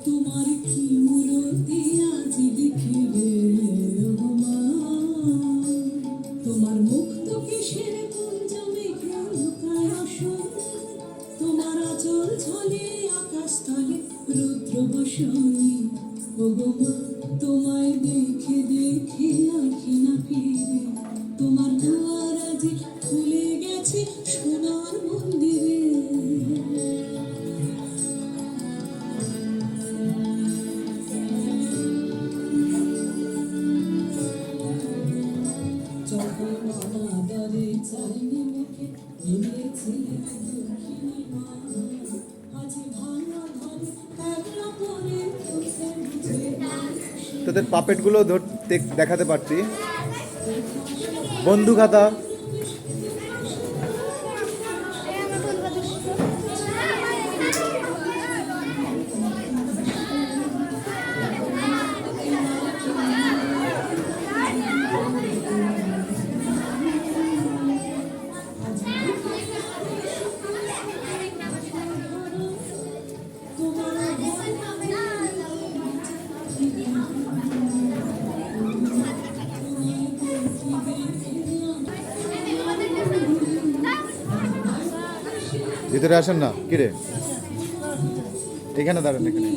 তোমার কি মূরতি আজ দেখিলে মা, তোমার মুক্ত কিসের কুঞ্জমে গ্রহকার আসন, তোমার আচল ঝলে আকাশ তলে রুদ্র বসনি ওগো মা, তোমায় দেখে দেখে আঁখি না ফিরে, তোমার দুয়ার আজ খুলে গেছে সোনার মন্দিরে। যখন অনাদরে চাইনি মুখে ভেবেছিলে দুঃখিনী মা, আজ ভাঙা ঘরে একলা পরে বসে বুঝে তোদের পাপেটগুলো দেখাতে পারছি। বন্ধু খাতা, ভিতরে আসেন না, কিরে এখানে দাঁড়ান এখানে।